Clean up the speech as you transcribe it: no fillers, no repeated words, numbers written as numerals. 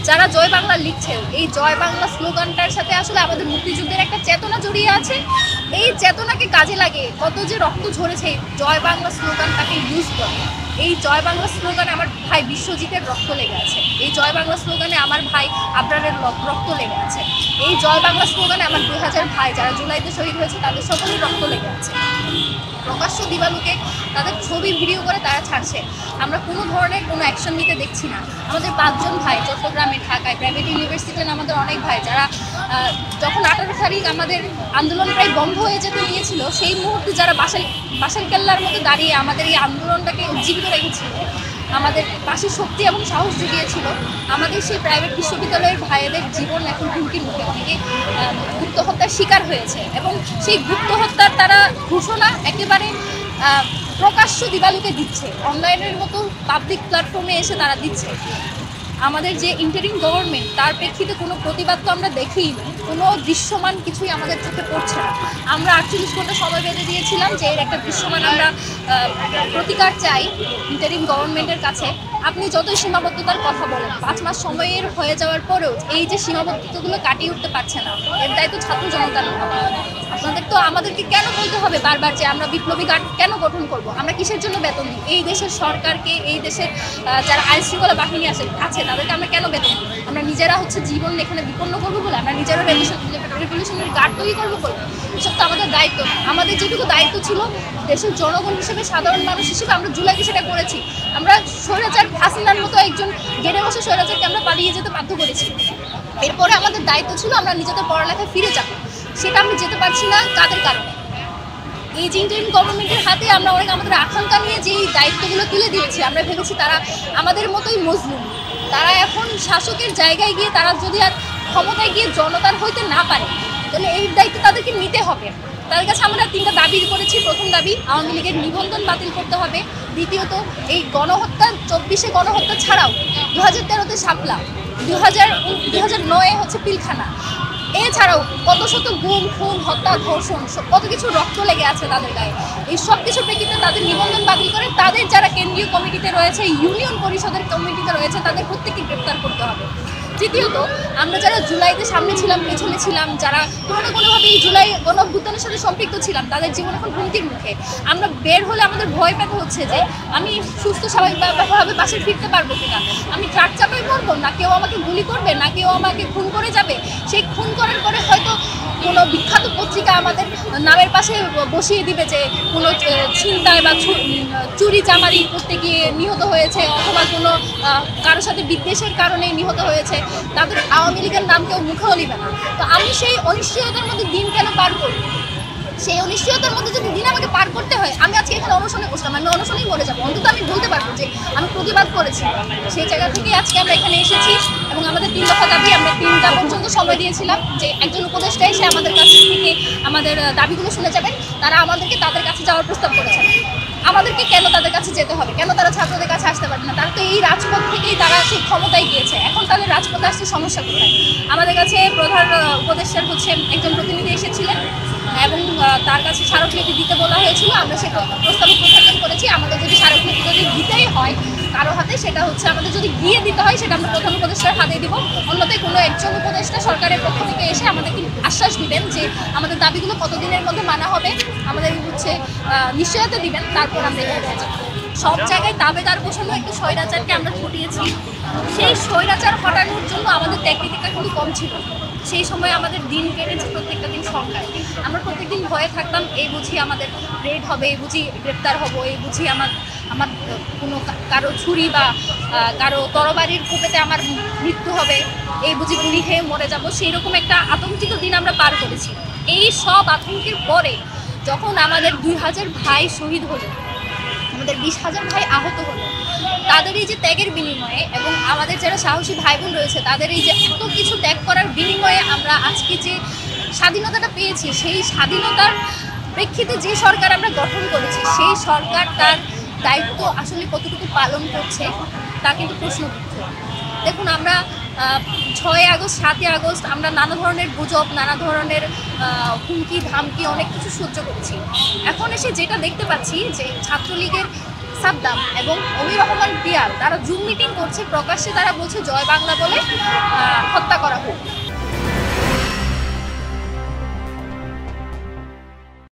যারা জয় বাংলা লিখছে, এই জয় বাংলা স্লোগানটার সাথে আসলে আমাদের মুক্তিযুদ্ধের একটা চেতনা জড়িয়ে আছে। এই চেতনাকে কাজে লাগে কত যে রক্ত ঝরেছে জয় বাংলা স্লোগানটাকে ইউজ করে। এই জয় বাংলা স্লোগানে আমার ভাই বিশ্বজিতের রক্ত লেগে আছে, এই জয় বাংলা স্লোগানে আমার ভাই আবরারের রক্ত লেগে আছে, এই জয় বাংলা স্লোগানে আমার 2000 ভাই যারা জুলাইতে শহীদ হয়েছে তাদের সকলেই রক্ত লেগে আছে। প্রকাশ্য দিবালুকে তাদের ছবি ভিডিও করে তারা ছাড়ছে, আমরা কোনো ধরনের কোনো অ্যাকশন নিতে দেখছি না। আমাদের 5 জন ভাই চট্টগ্রামে, ঢাকায়, প্রাইভেট ইউনিভার্সিটিতে আমাদের অনেক ভাই যারা যখন 18 তারিখ আমাদের আন্দোলন প্রায় বন্ধ হয়ে যেতে নিয়েছিল, সেই মুহূর্তে যারা বাসাল কেল্লার মতো দাঁড়িয়ে আমাদের এই আন্দোলনটাকে উজ্জীবিত রেখেছিল, আমাদের পাশে শক্তি এবং সাহস জুগিয়েছিল, আমাদের সেই প্রাইভেট বিশ্ববিদ্যালয়ের ভাইদের জীবন এখন হুমকির মুখে। অনেকে গুপ্ত হত্যার শিকার হয়েছে এবং সেই গুপ্ত হত্যার তারা ঘোষণা একেবারে প্রকাশ্য দিবালুকে দিচ্ছে, অনলাইনের মতো পাবলিক প্ল্যাটফর্মে এসে তারা দিচ্ছে। আমাদের যে ইন্টারিম গভর্নমেন্ট তার প্রেক্ষিতে কোনো প্রতিবাদ তো আমরা দেখিই, কোনো দৃশ্যমান কিছুই আমাদের চোখে পড়ছে না। আমরা 48 ঘন্টা সময় বেঁধে দিয়েছিলাম যে এর একটা দৃশ্যমান আমরা প্রতিকার চাই ইন্টারিম গভর্নমেন্টের কাছে। আপনি যতই সীমাবদ্ধতার কথা বলেন, 5 মাস সময়ের হয়ে যাওয়ার পরেও এই যে সীমাবদ্ধতাগুলো কাটিয়ে উঠতে পারছে না, এর দায়িত্ব ছাত্র জনতার হবে। আপনাদের তো আমাদেরকে কেন বলতে হবে বারবার যে আমরা বিপ্লবী গার্ড কেন গঠন করব? আমরা কিসের জন্য বেতন দিই? এই দেশের সরকারকে, এই দেশের যারা আইনশৃঙ্খলা বাহিনী আছে তাদেরকে আমরা কেন বেতন দিই? আমরা নিজেরা জীবন এখানে বিপন্ন করবো বলে, আমরা নিজেরা রেভলিউশনারি গার্ড তৈরি করবো বলে? এসব তো আমাদের দায়িত্ব না। আমাদের যেটুকু দায়িত্ব ছিল দেশের জনগণ হিসেবে, সাধারণ মানুষ হিসেবে আমরা জুলাইতে সেটা করেছি। আমরা স্বৈরাচার হাসিনার মতো একজন গেড়ে বসে স্বৈরাচারকে আমরা পালিয়ে যেতে বাধ্য করেছি। এরপরে আমাদের দায়িত্ব ছিল আমরা নিজেদের পড়ালেখায় ফিরে যাব, সেটা আমি যেতে পারছি না। কাদের কারণে? এই যে ইন্টারিম গভর্নমেন্টের হাতে আমরা অনেক আমাদের আকাঙ্ক্ষা নিয়ে যে দায়িত্বগুলো তুলে দিয়েছি, আমরা ভেবেছি তারা আমাদের মতোই মজলুম। তারা এখন শাসকের জায়গায় গিয়ে তারা যদি আর ক্ষমতায় গিয়ে জনতার হইতে না পারে, তাহলে এই দায়িত্ব তাদেরকে নিতে হবে। তাদের কাছে আমরা 3টা দাবি করেছি। প্রথম দাবি, আওয়ামী লীগের নিবন্ধন বাতিল করতে হবে। দ্বিতীয়ত, এই গণহত্যা 24-এ গণহত্যা ছাড়াও 2013-তে শাপলা, 2009-এ পিলখানা, এছাড়াও কত শত গুম, খুন, হত্যা, ধর্ষণ, কত কিছু রক্ত লেগে আছে তাদের গায়ে। এই সব কিছুর প্রেক্ষিতে তাদের নিবন্ধন বাতিল করে তাদের যারা কেন্দ্রীয় কমিটিতে রয়েছে, ইউনিয়ন পরিষদের কমিটিতে রয়েছে, তাদের প্রত্যেককে গ্রেপ্তার করতে হবে। তৃতীয়ত, আমরা যারা জুলাইতে সামনে ছিলাম, পেছনে ছিলাম, যারা কোনো না কোনোভাবে এই জুলাই গণঅভ্যুত্থানের সাথে সম্পৃক্ত ছিলাম, তাদের জীবন এখন হুমকির মুখে। আমরা বের হলে আমাদের ভয় পেতে হচ্ছে যে আমি সুস্থ স্বাভাবিকভাবে বাসায় ফিরতে পারবো কিনা, আমি ট্রাক চাপাই মরবো, না কেউ আমাকে গুলি করবে, না কেউ আমাকে খুন করে যাবে। সেই খুন করার পরে হয়তো কোনো বিখ্যাত পত্রিকা আমাদের নামের পাশে বসিয়ে দিবে যে কোনো ছিনতাই বা চুরি চামারি করতে গিয়ে নিহত হয়েছে, অথবা কোনো কারোর সাথে বিদ্বেষের কারণে নিহত হয়েছে, তাদের আওয়ামী লীগের নাম কেউ মুখেও নিবে না। তো আমি সেই অনিশ্চয়তার মধ্যে দিন কেন পার করি? সেই অনিশ্চয়তার মধ্যে যদি দিন আমাকে পার করতে হয়, আমি আজকে এখানে অনশনে বসলাম, আমি অনশনেই মরে যাবো। অন্তত আমি বলতে পারবো যে আমি প্রতিবাদ করেছি। সেই জায়গা থেকেই আজকে আমরা এখানে এসেছি এবং আমাদের 3 দফা দাবি, আমরা 3টা পর্যন্ত সময় দিয়েছিলাম যে একজন উপদেষ্টা এসে আমাদের কাছ থেকে আমাদের দাবিগুলো শুনে যাবেন। তারা আমাদেরকে তাদের কাছে যাওয়ার প্রস্তাব করেছেন। আমাদেরকে কেন তাদের কাছে যেতে হবে? কেন তারা ছাত্রদের কাছে আসতে পারবে না? তারা তো এই রাজপথ থেকেই তারা সেই ক্ষমতায় গিয়েছে। এখন তাদের রাজপথে আসতে সমস্যা কোথায়? আমাদের কাছে প্রধান উপদেষ্টার একজন প্রতিনিধি এসেছিলেন এবং তার কাছে স্মারকলিপি দিতে বলা হয়েছিল। আমরা সে প্রস্তাব প্রত্যাখ্যান করেছি। আমাদের যদি স্মারকলিপি যদি দিতেই হয় কারো হাতে, সেটা আমাদের যদি গিয়ে দিতে হয়, সেটা আমরা প্রধান উপদেষ্টার হাতে দিব। অন্যথায় কোনো একজন উপদেষ্টা সরকারের পক্ষ থেকে এসে আমাদেরকে আশ্বাস দিবেন যে আমাদের দাবিগুলো কতদিনের মধ্যে মানা হবে, আমাদের নিশ্চয়তা দিবেন, তারপর আমরা এগিয়ে যাব। সব জায়গায় দাবেদার বসানো একটা স্বৈরাচারকে আমরা ছুটিয়েছি। সেই স্বৈরাচার হটানোর জন্য আমাদের ত্যাগনীতিকা খুবই কম ছিল। সেই সময় আমাদের দিন কেটেছে প্রত্যেকটা দিন সংখ্যায়। আমরা প্রত্যেকদিন ভয়ে থাকতাম, এই বুঝি আমাদের রেড হবে, এই বুঝি গ্রেপ্তার হবো, এই বুঝি আমার কোনো কারো ছুরি বা কারো তরবারির কোপেতে আমার মৃত্যু হবে, এই বুঝি গুলি খেয়ে মরে যাবো। সেই রকম একটা আতঙ্কিত দিন আমরা পার করেছি। এই সব আতঙ্কের পরে যখন আমাদের 2000 ভাই শহীদ হলো, আমাদের 20,000 ভাই আহত হলো, তাদের এই যে ত্যাগের বিনিময়ে এবং আমাদের যারা সাহসী ভাই বোন রয়েছে তাদের এই যে এত কিছু ত্যাগ করার বিনিময়ে আমরা আজকে যে স্বাধীনতাটা পেয়েছি, সেই স্বাধীনতার প্রেক্ষিতে যে সরকার আমরা গঠন করেছি, সেই সরকার তার দায়িত্ব আসলে কতটুকু পালন করছে তা কিন্তু প্রশ্নবিদ্ধ। দেখুন, আমরা 6 আগস্ট 7 আগস্ট আমরা নানা ধরনের গুজব, নানা ধরনের হুমকি ধামকি অনেক কিছু সহ্য করেছি। এখন এসে যেটা দেখতে পাচ্ছি যে ছাত্রলীগের সাদ্দাম এবং অমির রহমান পিয়াল তারা জুম মিটিং করছে, প্রকাশ্যে তারা বলছে জয় বাংলা বলে